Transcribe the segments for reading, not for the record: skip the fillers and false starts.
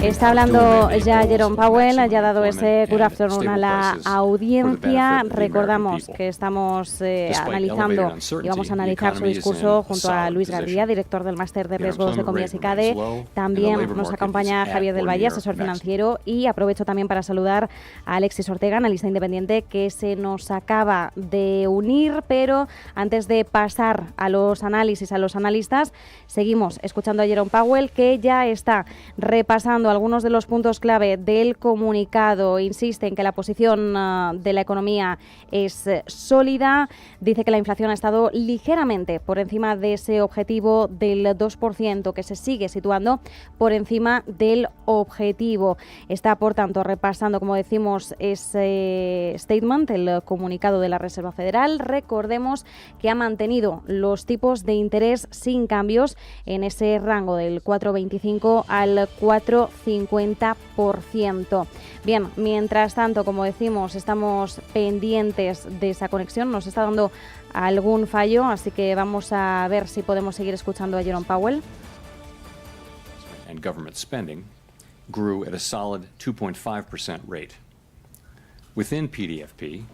Está hablando ya Jerome Powell, ya ha dado ese good afternoon a la audiencia. Recordamos que estamos analizando y vamos a analizar su discurso junto a Luis Garbía, director del Máster de Riesgos de Economía SICADE. También nos acompaña Javier del Valle, asesor financiero, y aprovecho también para saludar a Alexis Ortega, analista independiente, que se nos acaba de unir, pero antes de pasar a los análisis, a los analistas, seguimos escuchando a Jerome Powell, que ya está repasando algunos de los puntos clave del comunicado. Insiste en que la posición de la economía es sólida. Dice que la inflación ha estado ligeramente por encima de ese objetivo del 2%, que se sigue situando por encima del objetivo. Está, por tanto, repasando, como decimos, ese statement, el comunicado de la Reserva Federal. Recordemos que ha mantenido los tipos de interés sin cambios en ese rango del 4,25 al 4,50%. Bien, mientras tanto, como decimos, estamos pendientes de esa conexión. Nos está dando algún fallo, así que vamos a ver si podemos seguir escuchando a Jerome Powell. And government spending grew at a solid 2.5% rate. Within PDFP,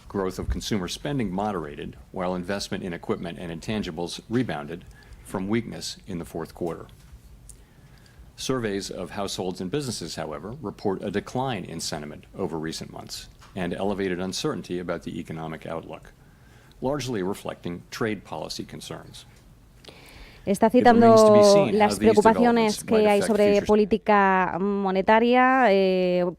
growth of consumer spending moderated, while investment in equipment and intangibles rebounded from weakness in the fourth quarter. Surveys of households and businesses, however, report a decline in sentiment over recent months and elevated uncertainty about the economic outlook, largely reflecting trade policy concerns. Está citando las preocupaciones que hay sobre política monetaria,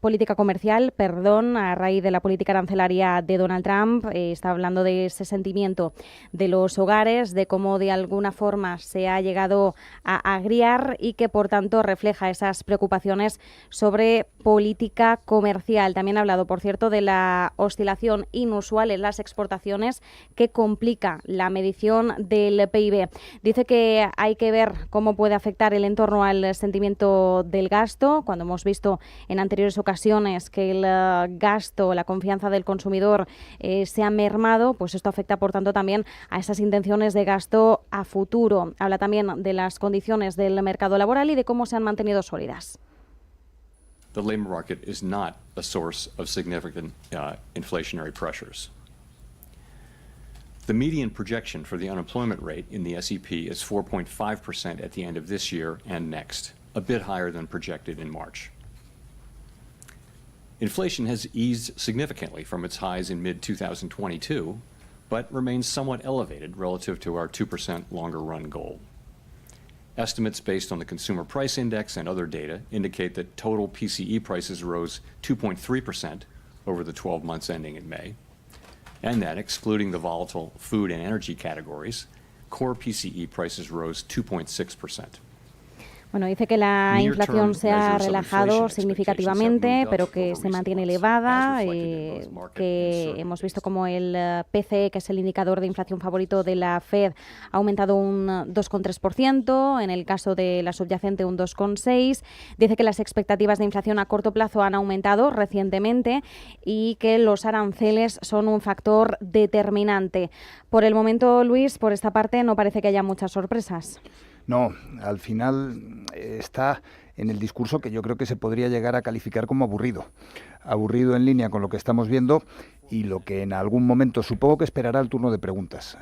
política comercial, a raíz de la política arancelaria de Donald Trump. Está hablando de ese sentimiento de los hogares, de cómo de alguna forma se ha llegado a agriar y que, por tanto, refleja esas preocupaciones sobre política comercial. También ha hablado, por cierto, de la oscilación inusual en las exportaciones que complica la medición del PIB. Dice que hay que ver cómo puede afectar el entorno al sentimiento del gasto. Cuando hemos visto en anteriores ocasiones que el gasto, la confianza del consumidor se ha mermado, pues esto afecta, por tanto, también a esas intenciones de gasto a futuro. Habla también de las condiciones del mercado laboral y de cómo se han mantenido sólidas. The labor market is not a source of significant inflationary pressures. The median projection for the unemployment rate in the SEP is 4.5% at the end of this year and next, a bit higher than projected in March. Inflation has eased significantly from its highs in mid-2022, but remains somewhat elevated relative to our 2% longer-run goal. Estimates based on the Consumer Price Index and other data indicate that total PCE prices rose 2.3% over the 12 months ending in May, and that, excluding the volatile food and energy categories, core PCE prices rose 2.6%. Bueno, dice que la inflación se ha relajado significativamente, pero que se mantiene elevada, que hemos visto como el PCE, que es el indicador de inflación favorito de la Fed, ha aumentado un 2,3%, en el caso de la subyacente un 2,6%. Dice que las expectativas de inflación a corto plazo han aumentado recientemente y que los aranceles son un factor determinante. Por el momento, Luis, por esta parte no parece que haya muchas sorpresas. No, al final está en el discurso que yo creo que se podría llegar a calificar como aburrido. Aburrido en línea con lo que estamos viendo y lo que en algún momento supongo que esperará el turno de preguntas.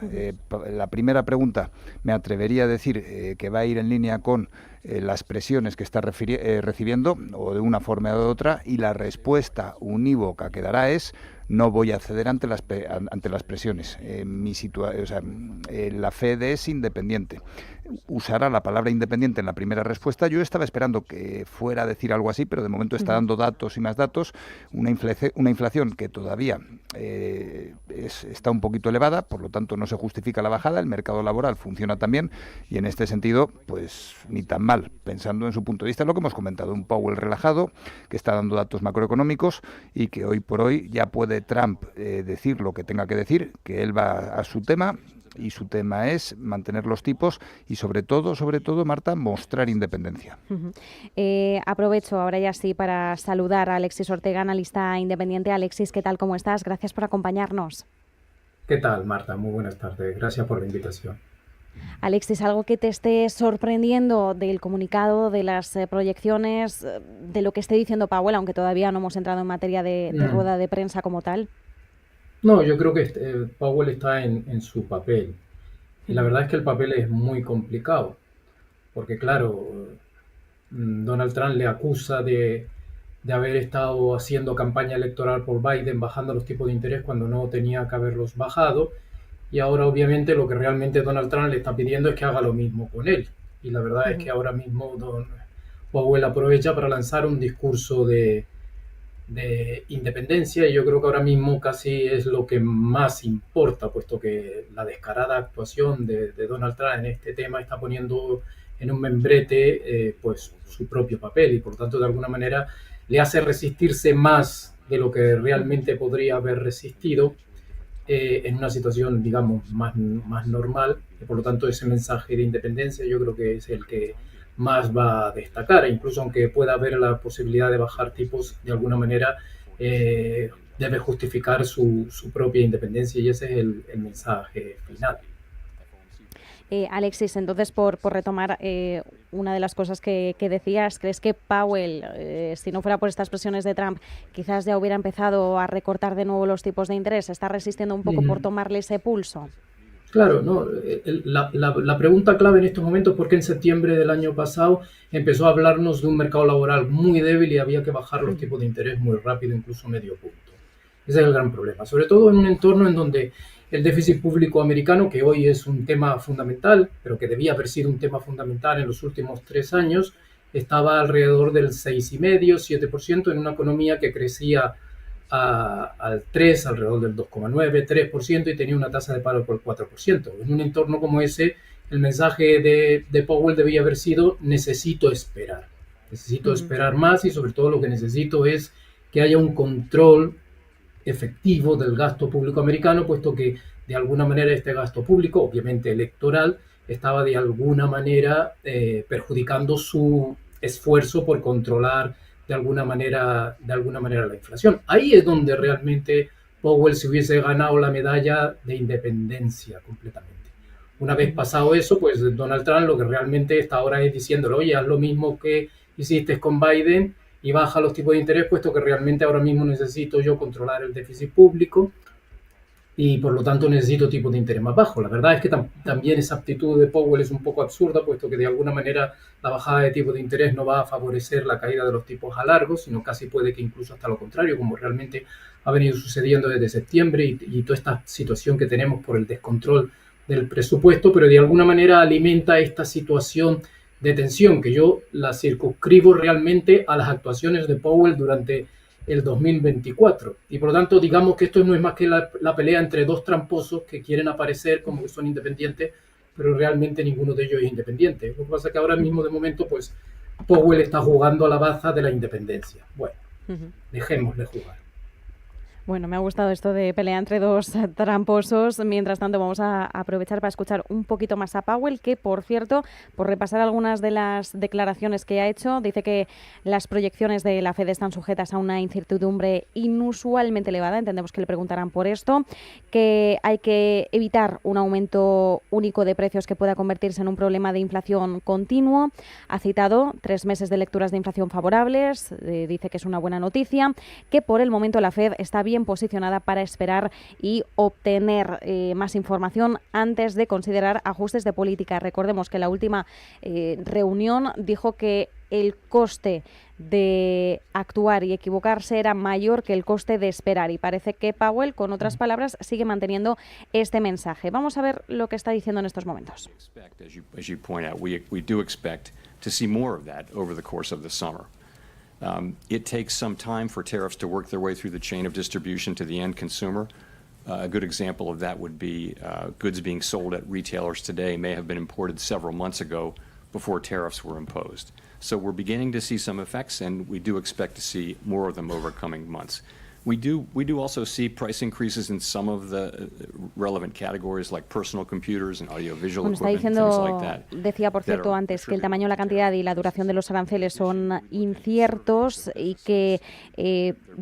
La primera pregunta me atrevería a decir que va a ir en línea con las presiones que está recibiendo o de una forma o de otra, y la respuesta unívoca que dará es: no voy a ceder ante las presiones. La Fed es independiente. Usará la palabra independiente en la primera respuesta. Yo estaba esperando que fuera a decir algo así, pero de momento está dando datos y más datos. Una inflación que todavía está un poquito elevada, por lo tanto no se justifica la bajada. El mercado laboral funciona también y en este sentido, pues ni tan mal, pensando en su punto de vista, lo que hemos comentado, un Powell relajado que está dando datos macroeconómicos y que hoy por hoy ya puede Trump decir lo que tenga que decir, que él va a su tema. Y su tema es mantener los tipos y sobre todo, Marta, mostrar independencia. Aprovecho ahora ya sí para saludar a Alexis Ortega, analista independiente. Alexis, ¿qué tal? ¿Cómo estás? Gracias por acompañarnos. ¿Qué tal, Marta? Muy buenas tardes. Gracias por la invitación. Alexis, ¿algo que te esté sorprendiendo del comunicado, de las proyecciones, de lo que esté diciendo Powell, aunque todavía no hemos entrado en materia de rueda de prensa como tal? No, yo creo que Powell está en su papel. Y la verdad es que el papel es muy complicado, porque claro, Donald Trump le acusa de haber estado haciendo campaña electoral por Biden bajando los tipos de interés cuando no tenía que haberlos bajado. Y ahora obviamente lo que realmente Donald Trump le está pidiendo es que haga lo mismo con él. Y la verdad es que ahora mismo Powell aprovecha para lanzar un discurso de independencia, y yo creo que ahora mismo casi es lo que más importa, puesto que la descarada actuación de Donald Trump en este tema está poniendo en un membrete pues su propio papel, y por tanto de alguna manera le hace resistirse más de lo que realmente podría haber resistido en una situación, digamos, más normal. Y por lo tanto ese mensaje de independencia yo creo que es el que más va a destacar, e incluso aunque pueda haber la posibilidad de bajar tipos, de alguna manera debe justificar su propia independencia, y ese es el mensaje final. Alexis, entonces por retomar una de las cosas que decías, ¿crees que Powell, si no fuera por estas presiones de Trump, quizás ya hubiera empezado a recortar de nuevo los tipos de interés? ¿Está resistiendo un poco por tomarle ese pulso? Claro, no. La pregunta clave en estos momentos es por qué en septiembre del año pasado empezó a hablarnos de un mercado laboral muy débil y había que bajar los tipos de interés muy rápido, incluso medio punto. Ese es el gran problema, sobre todo en un entorno en donde el déficit público americano, que hoy es un tema fundamental, pero que debía haber sido un tema fundamental en los últimos 3 años, estaba alrededor del 6,5, 7% en una economía que crecía al 3, alrededor del 2,9, 3%, y tenía una tasa de paro por el 4%. En un entorno como ese, el mensaje de Powell debía haber sido: necesito esperar más, y sobre todo lo que necesito es que haya un control efectivo del gasto público americano, puesto que de alguna manera este gasto público, obviamente electoral, estaba de alguna manera perjudicando su esfuerzo por controlar de alguna manera la inflación. Ahí es donde realmente Powell se hubiese ganado la medalla de independencia completamente. Una vez pasado eso, pues Donald Trump lo que realmente está ahora es diciéndole: oye, haz lo mismo que hiciste con Biden y baja los tipos de interés, puesto que realmente ahora mismo necesito yo controlar el déficit público y por lo tanto necesito tipos de interés más bajos. La verdad es que también esa actitud de Powell es un poco absurda, puesto que de alguna manera la bajada de tipos de interés no va a favorecer la caída de los tipos a largo, sino casi puede que incluso hasta lo contrario, como realmente ha venido sucediendo desde septiembre y toda esta situación que tenemos por el descontrol del presupuesto, pero de alguna manera alimenta esta situación de tensión que yo la circunscribo realmente a las actuaciones de Powell durante el 2024. Y por lo tanto, digamos que esto no es más que la pelea entre dos tramposos que quieren aparecer como que son independientes, pero realmente ninguno de ellos es independiente. Lo que pasa es que ahora mismo, de momento, pues Powell está jugando a la baza de la independencia. Bueno, dejémosle jugar. Bueno, me ha gustado esto de pelea entre dos tramposos. Mientras tanto, vamos a aprovechar para escuchar un poquito más a Powell, que, por cierto, por repasar algunas de las declaraciones que ha hecho, dice que las proyecciones de la Fed están sujetas a una incertidumbre inusualmente elevada. Entendemos que le preguntarán por esto, que hay que evitar un aumento único de precios que pueda convertirse en un problema de inflación continuo. Ha citado 3 meses de lecturas de inflación favorables, dice que es una buena noticia, que por el momento la Fed está bien posicionada para esperar y obtener más información antes de considerar ajustes de política. Recordemos que la última reunión dijo que el coste de actuar y equivocarse era mayor que el coste de esperar, y parece que Powell, con otras palabras, sigue manteniendo este mensaje. Vamos a ver lo que está diciendo en estos momentos. As you point out, we do expect to see more of that over the course of the summer. It takes some time for tariffs to work their way through the chain of distribution to the end consumer. A good example of that would be goods being sold at retailers today may have been imported several months ago before tariffs were imposed. So we're beginning to see some effects, and we do expect to see more of them over coming months. We do also see price increases in some of the relevant categories like personal computers and audiovisual Bueno, está equipment, things like diciendo, that. decía por cierto antes, que el tamaño, la cantidad y la duración de los aranceles son inciertos y que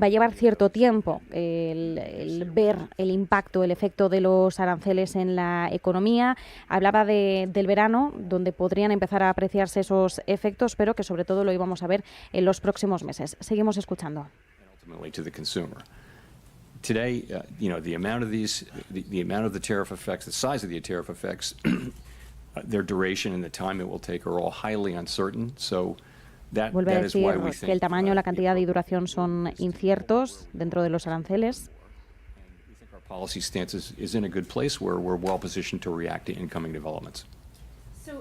va a llevar cierto tiempo el ver el impacto, el efecto de los aranceles en la economía. Hablaba del verano, donde podrían empezar a apreciarse esos efectos, pero que sobre todo lo íbamos a ver en los próximos meses. Seguimos escuchando. Ultimately to the consumer. Today, the amount of the amount of the tariff effects, the size of the tariff effects, their duration and the time it will take are all highly uncertain. So Vuelve a that is decir why we think que el tamaño, la cantidad y duración son inciertos dentro de los aranceles. we think our policy stance is in a good place where we're well positioned to react to incoming developments.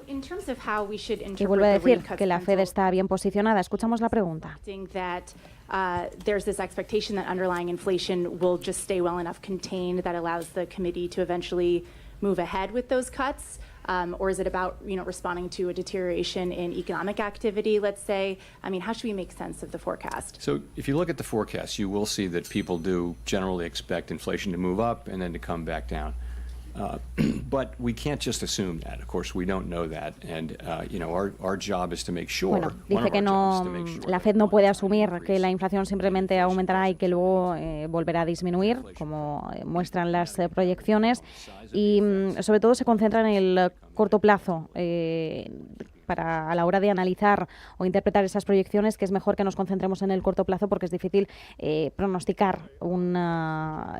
Y vuelve a decir que la Fed está bien posicionada. Escuchamos la pregunta. There's this expectation that underlying inflation will just stay well enough contained that allows the committee to eventually move ahead with those cuts, or is it about responding to a deterioration in economic activity, let's say? I mean, how should we make sense of the forecast? So if you look at the forecast, you will see that people do generally expect inflation to move up and then to come back down. But we can't just assume that. Of course, we don't know that, and our job is to make sure. Bueno, dice que la Fed no puede asumir que la inflación simplemente aumentará y que luego volverá a disminuir, como muestran las proyecciones, y sobre todo se concentra en el corto plazo. A la hora de analizar o interpretar esas proyecciones, que es mejor que nos concentremos en el corto plazo porque es difícil pronosticar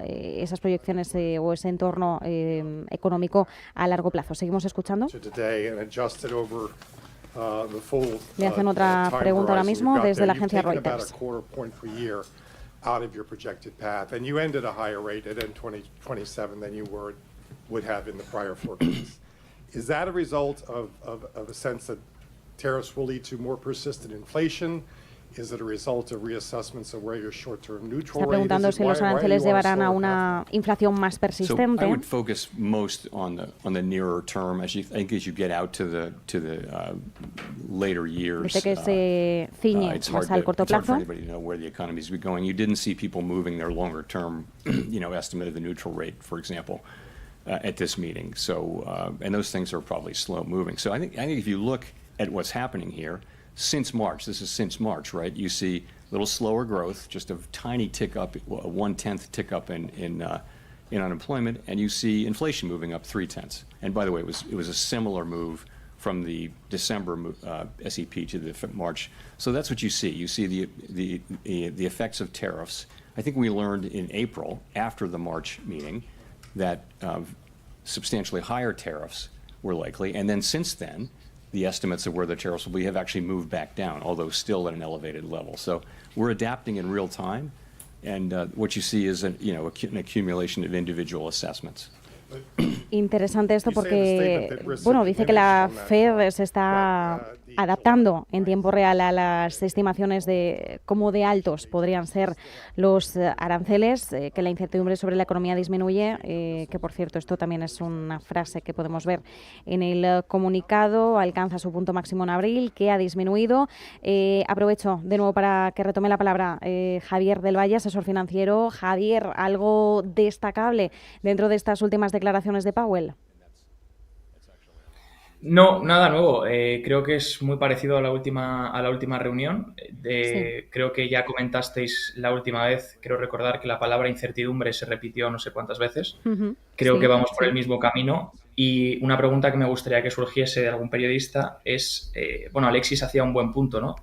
esas proyecciones o ese entorno económico a largo plazo. Seguimos escuchando. Le hacen otra pregunta ahora mismo desde la agencia Reuters. Out of your projected path, and you ended a higher rate at 2027 than you would have in the prior forecast. Is that a result of a sense that tariffs will lead to more persistent inflation? Is it a result of reassessments of where your short-term neutral Está rate preguntando is? si los aranceles llevarán a una inflación más persistente. So I would focus most on the nearer term as you get out to the later years. Dice que se ciñe más al corto plazo. It's hard for anybody to know where the economy is going. You didn't see people moving their longer term, estimate of the neutral rate, for example, at this meeting. So and those things are probably slow moving. So I think if you look at what's happening here. Since March, this is since March, right? You see a little slower growth, just a tiny tick up, a 1/10 tick up in unemployment, and you see inflation moving up 0.3. And by the way, it was a similar move from the December SEP to the March. So that's what you see. You see the effects of tariffs. I think we learned in April, after the March meeting, that substantially higher tariffs were likely, and then since then, the estimates of where the tariffs will be have actually moved back down, although still at an elevated level. So we're adapting in real time, and what you see is an accumulation of individual assessments. Interesante esto porque, bueno, dice que la Fed se está adaptando en tiempo real a las estimaciones de cómo de altos podrían ser los aranceles, que la incertidumbre sobre la economía disminuye, que por cierto esto también es una frase que podemos ver en el comunicado, alcanza su punto máximo en abril, que ha disminuido. Aprovecho de nuevo para que retome la palabra Javier del Valle, asesor financiero. Javier, ¿algo destacable dentro de estas últimas declaraciones de Powell? No, nada nuevo. Creo que es muy parecido a la última reunión. Sí. Creo que ya comentasteis la última vez, creo recordar que la palabra incertidumbre se repitió no sé cuántas veces. Creo que vamos por el mismo camino. Y una pregunta que me gustaría que surgiese de algún periodista es, Alexis hacía un buen punto, ¿no?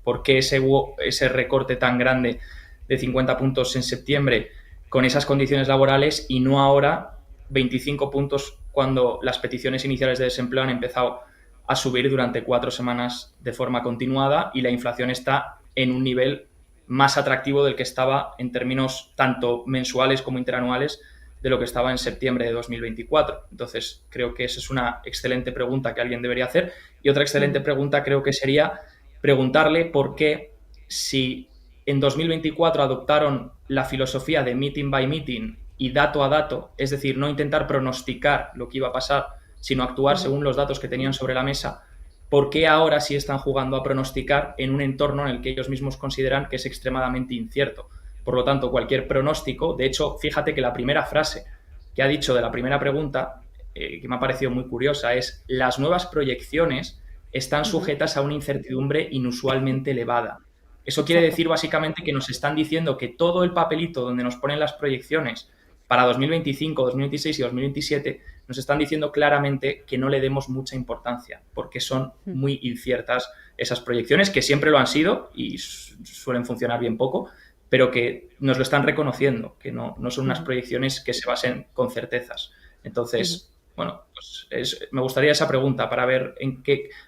¿Por qué ese recorte tan grande de 50 puntos en septiembre con esas condiciones laborales y no ahora 25 puntos cuando las peticiones iniciales de desempleo han empezado a subir durante 4 semanas de forma continuada y la inflación está en un nivel más atractivo del que estaba en términos tanto mensuales como interanuales de lo que estaba en septiembre de 2024? Entonces, creo que esa es una excelente pregunta que alguien debería hacer. Y otra excelente pregunta creo que sería preguntarle por qué, si en 2024 adoptaron la filosofía de meeting by meeting y dato a dato, es decir, no intentar pronosticar lo que iba a pasar, sino actuar según los datos que tenían sobre la mesa, ¿por qué ahora sí están jugando a pronosticar en un entorno en el que ellos mismos consideran que es extremadamente incierto? Por lo tanto, cualquier pronóstico, de hecho, fíjate que la primera frase que ha dicho de la primera pregunta, que me ha parecido muy curiosa, es: las nuevas proyecciones están sujetas a una incertidumbre inusualmente elevada. Eso quiere decir básicamente que nos están diciendo que todo el papelito donde nos ponen las proyecciones para 2025, 2026 y 2027 nos están diciendo claramente que no le demos mucha importancia, porque son muy inciertas esas proyecciones, que siempre lo han sido y suelen funcionar bien poco, pero que nos lo están reconociendo, que no son unas proyecciones que se basen con certezas. Entonces, bueno, pues me gustaría esa pregunta para ver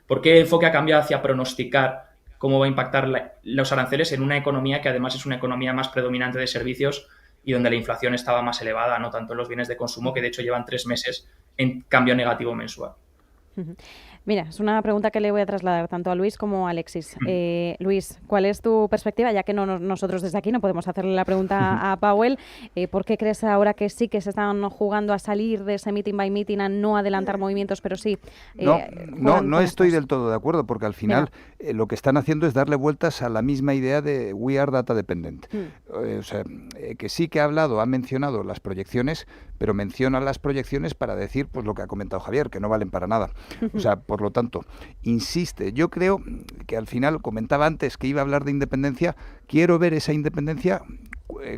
por qué el enfoque ha cambiado hacia pronosticar cómo va a impactar los aranceles en una economía que además es una economía más predominante de servicios y donde la inflación estaba más elevada, no tanto en los bienes de consumo, que de hecho llevan 3 meses en cambio negativo mensual. Mira, es una pregunta que le voy a trasladar tanto a Luis como a Alexis. Luis, ¿cuál es tu perspectiva? Ya que nosotros desde aquí no podemos hacerle la pregunta a Powell, ¿por qué crees ahora que sí que se están jugando a salir de ese meeting by meeting, a no adelantar movimientos, pero sí? No estoy del todo de acuerdo, porque al final lo que están haciendo es darle vueltas a la misma idea de we are data dependent. O sea, que sí que ha mencionado las proyecciones, pero menciona las proyecciones para decir pues lo que ha comentado Javier, que no valen para nada. O sea, por lo tanto, insiste. Yo creo que al final, comentaba antes que iba a hablar de independencia, quiero ver esa independencia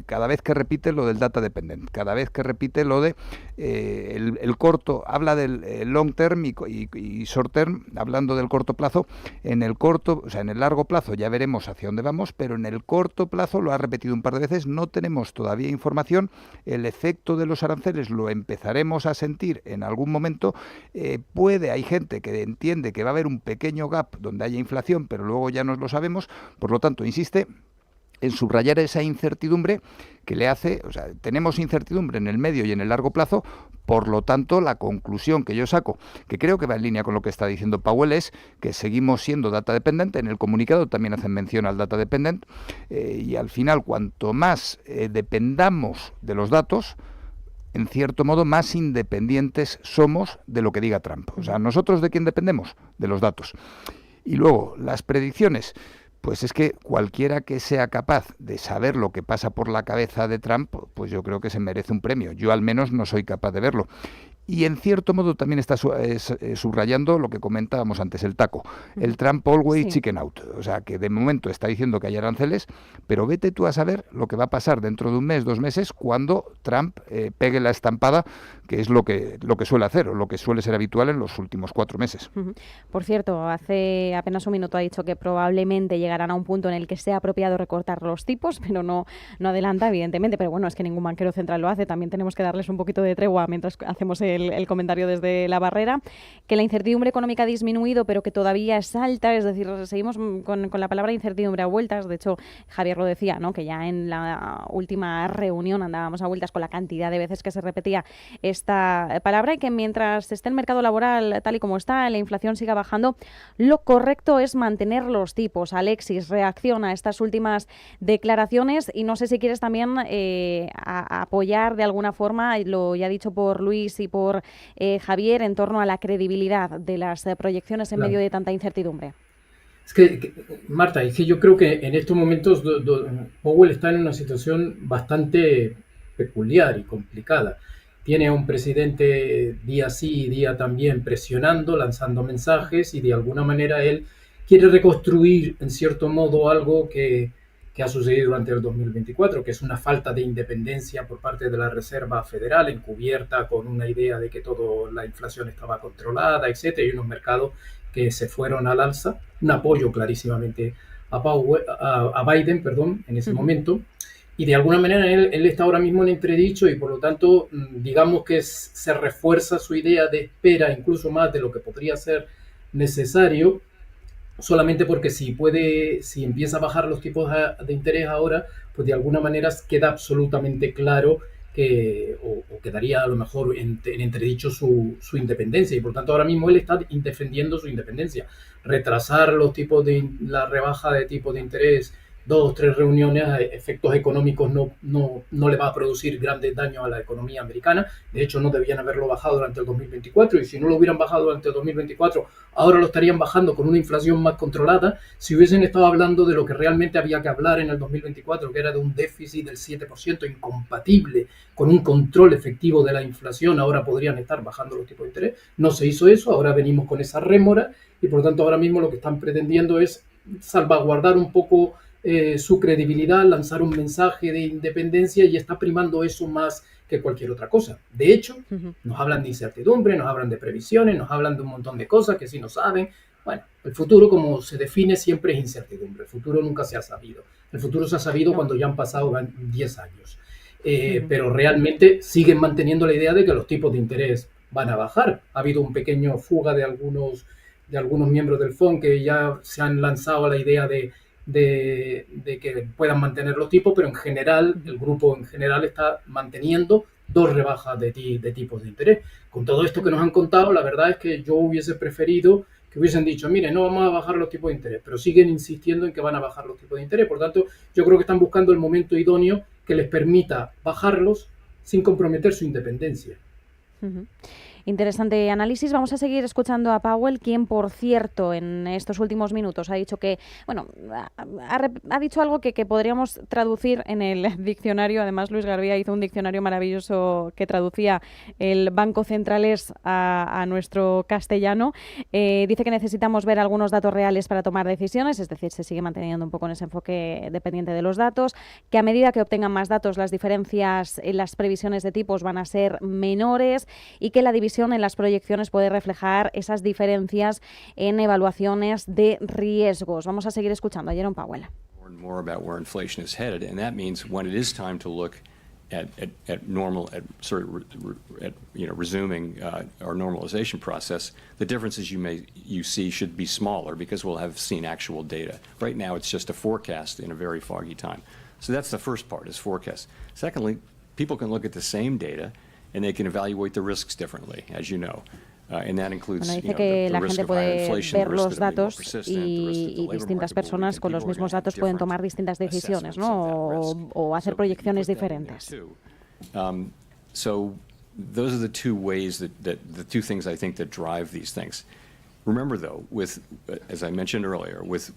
cada vez que repite lo del data dependent, cada vez que repite lo de el corto, habla del long term y short term, hablando del corto plazo. En el corto, o sea, en el largo plazo ya veremos hacia dónde vamos, pero en el corto plazo, lo ha repetido un par de veces, no tenemos todavía información. El efecto de los aranceles lo empezaremos a sentir en algún momento. Hay gente que entiende que va a haber un pequeño gap donde haya inflación, pero luego ya no lo sabemos. Por lo tanto, insiste en subrayar esa incertidumbre que le hace, o sea, tenemos incertidumbre en el medio y en el largo plazo. Por lo tanto, la conclusión que yo saco, que creo que va en línea con lo que está diciendo Powell, es que seguimos siendo data dependent. En el comunicado también hacen mención al data dependent, y al final, cuanto más dependamos de los datos, en cierto modo, más independientes somos de lo que diga Trump. O sea, ¿nosotros de quién dependemos? De los datos. Y luego, las predicciones. Pues es que cualquiera que sea capaz de saber lo que pasa por la cabeza de Trump, pues yo creo que se merece un premio. Yo al menos no soy capaz de verlo. Y en cierto modo también está subrayando lo que comentábamos antes, el taco. El Trump always chicken out. O sea, que de momento está diciendo que hay aranceles, pero vete tú a saber lo que va a pasar dentro de un mes, 2 meses, cuando Trump pegue la estampada, que es lo que suele hacer, o lo que suele ser habitual en los últimos 4 meses. Por cierto, hace apenas un minuto ha dicho que probablemente llegarán a un punto en el que sea apropiado recortar los tipos, pero no adelanta, evidentemente. Pero bueno, es que ningún banquero central lo hace. También tenemos que darles un poquito de tregua mientras hacemos el comentario desde la barrera. Que la incertidumbre económica ha disminuido, pero que todavía es alta. Es decir, seguimos con la palabra incertidumbre a vueltas. De hecho, Javier lo decía, ¿no? Que ya en la última reunión andábamos a vueltas con la cantidad de veces que se repetía esta palabra, y que mientras esté el mercado laboral tal y como está, la inflación siga bajando, lo correcto es mantener los tipos. Alexis, reacciona a estas últimas declaraciones, y no sé si quieres también apoyar de alguna forma lo ya dicho por Luis y por Javier en torno a la credibilidad de las proyecciones en medio de tanta incertidumbre. Es que, Marta, es que yo creo que en estos momentos Powell está en una situación bastante peculiar y complicada. Tiene a un presidente día sí y día también presionando, lanzando mensajes, y de alguna manera él quiere reconstruir en cierto modo algo que ha sucedido durante el 2024, que es una falta de independencia por parte de la Reserva Federal, encubierta con una idea de que toda la inflación estaba controlada, etcétera, y unos mercados que se fueron al alza, un apoyo clarísimamente a Biden, en ese momento. Y de alguna manera él está ahora mismo en entredicho, y por lo tanto digamos que se refuerza su idea de espera incluso más de lo que podría ser necesario, solamente porque si empieza a bajar los tipos de interés ahora, pues de alguna manera queda absolutamente claro que, o quedaría a lo mejor en entredicho su independencia, y por tanto ahora mismo él está defendiendo su independencia. Retrasar la rebaja de tipos de interés 2 o 3 reuniones, a efectos económicos no le va a producir grandes daños a la economía americana. De hecho, no debían haberlo bajado durante el 2024, y si no lo hubieran bajado durante el 2024, ahora lo estarían bajando con una inflación más controlada. Si hubiesen estado hablando de lo que realmente había que hablar en el 2024, que era de un déficit del 7% incompatible con un control efectivo de la inflación, ahora podrían estar bajando los tipos de interés. No se hizo eso, ahora venimos con esa rémora, y por lo tanto ahora mismo lo que están pretendiendo es salvaguardar un poco su credibilidad, lanzar un mensaje de independencia, y está primando eso más que cualquier otra cosa. De hecho, nos hablan de incertidumbre, nos hablan de previsiones, nos hablan de un montón de cosas que sí no saben. Bueno, el futuro, como se define, siempre es incertidumbre. El futuro nunca se ha sabido. El futuro se ha sabido cuando ya han pasado 10 años. Pero realmente siguen manteniendo la idea de que los tipos de interés van a bajar. Ha habido un pequeño fuga de algunos miembros del FONC que ya se han lanzado a la idea de que puedan mantener los tipos, pero en general, el grupo en general está manteniendo 2 rebajas de tipos de interés. Con todo esto que nos han contado, la verdad es que yo hubiese preferido que hubiesen dicho, mire, no vamos a bajar los tipos de interés, pero siguen insistiendo en que van a bajar los tipos de interés. Por tanto, yo creo que están buscando el momento idóneo que les permita bajarlos sin comprometer su independencia. Interesante análisis. Vamos a seguir escuchando a Powell, quien, por cierto, en estos últimos minutos ha dicho que, bueno, ha dicho algo que podríamos traducir en el diccionario. Además, Luis Garbía hizo un diccionario maravilloso que traducía el Banco Centrales a nuestro castellano. Dice que necesitamos ver algunos datos reales para tomar decisiones, es decir, se sigue manteniendo un poco en ese enfoque dependiente de los datos, que a medida que obtengan más datos, las diferencias en las previsiones de tipos van a ser menores, y que la división en las proyecciones puede reflejar esas diferencias en evaluaciones de riesgos. Vamos a seguir escuchando a Jerome Powell. More about where inflation is headed, and that means when it is time to look at resuming our normalization process, the differences you see should be smaller because we'll have seen actual data. Right now, it's just a forecast in a very foggy time. So that's the first part, is forecast. Secondly, people can look at the same data and they can evaluate the risks differently, as you know. And that includes, dice que la gente puede ver los datos y distintas personas con los mismos datos pueden tomar distintas decisiones, ¿no? O hacer proyecciones diferentes. So those are the two ways that the two things I think that drive these things. Remember, though, as I mentioned earlier, with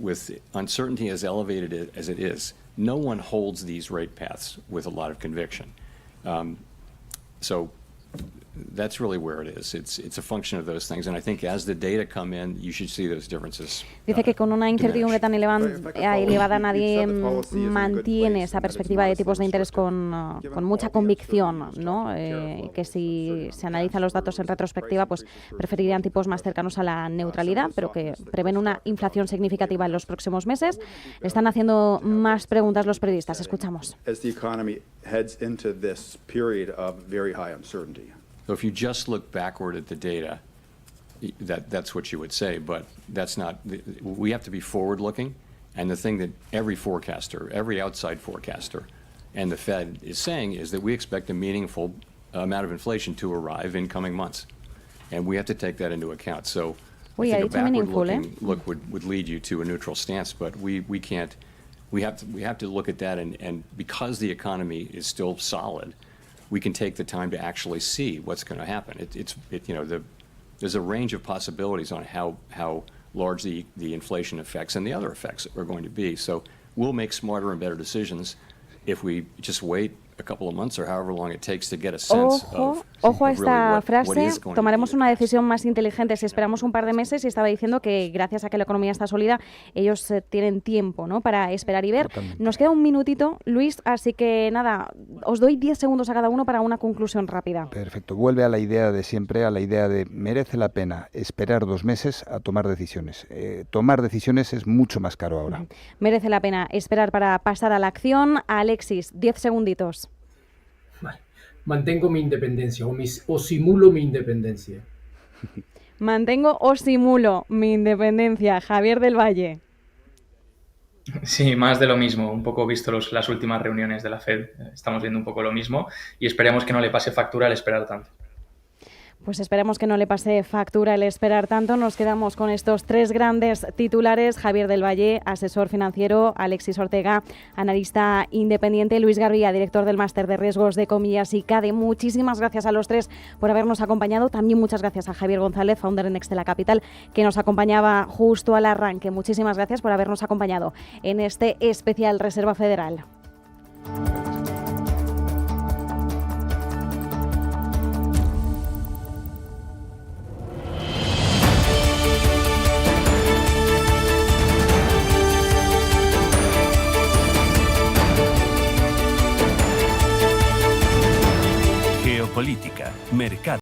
uncertainty as elevated as it is, no one holds these rate paths with a lot of conviction. So that's really where it is. It's a function of those things, and I think as the data come in, you should see those differences. Dice que con una incertidumbre tan elevada nadie mantiene esa perspectiva de tipos de interés con mucha convicción, ¿no? Que si se analizan los datos en retrospectiva, pues preferirían tipos más cercanos a la neutralidad, pero que prevén una inflación significativa en los próximos meses. Le están haciendo más preguntas los periodistas. Escuchamos. As the economy heads into this period of very high uncertainty. So if you just look backward at the data, that's what you would say, but that's not. We have to be forward-looking, and the thing that every forecaster, every outside forecaster, and the Fed is saying is that we expect a meaningful amount of inflation to arrive in coming months, and we have to take that into account. So I think a backward-looking look would lead you to a neutral stance, but we can't. We have to look at that, and because the economy is still solid, we can take the time to actually see what's going to happen. There's a range of possibilities on how large the inflation effects and the other effects are going to be. So we'll make smarter and better decisions if we just wait a couple of months or however long it takes to get a sense of Ojo a esta frase, what tomaremos una decisión más inteligente si esperamos un par de meses, y estaba diciendo que gracias a que la economía está sólida, ellos tienen tiempo, ¿no?, para esperar y ver. Totalmente. Nos queda un minutito, Luis, así que nada, os doy 10 segundos a cada uno para una conclusión rápida. Perfecto. Vuelve a la idea de siempre, a la idea de merece la pena esperar 2 meses a tomar decisiones. Tomar decisiones es mucho más caro ahora. Merece la pena esperar para pasar a la acción. Alexis, 10 segunditos. Vale. Mantengo mi independencia o simulo mi independencia. Mantengo o simulo mi independencia. Javier del Valle. Sí, más de lo mismo. Un poco visto las últimas reuniones de la Fed. Estamos viendo un poco lo mismo y esperemos que no le pase factura al esperar tanto. Pues esperemos que no le pase factura el esperar tanto. Nos quedamos con estos 3 grandes titulares: Javier del Valle, asesor financiero; Alexis Ortega, analista independiente; Luis Garbia, director del Máster de Riesgos de Comillas y CADE. Muchísimas gracias a los 3 por habernos acompañado. También muchas gracias a Javier González, founder en Nextela Capital, que nos acompañaba justo al arranque. Muchísimas gracias por habernos acompañado en este especial Reserva Federal.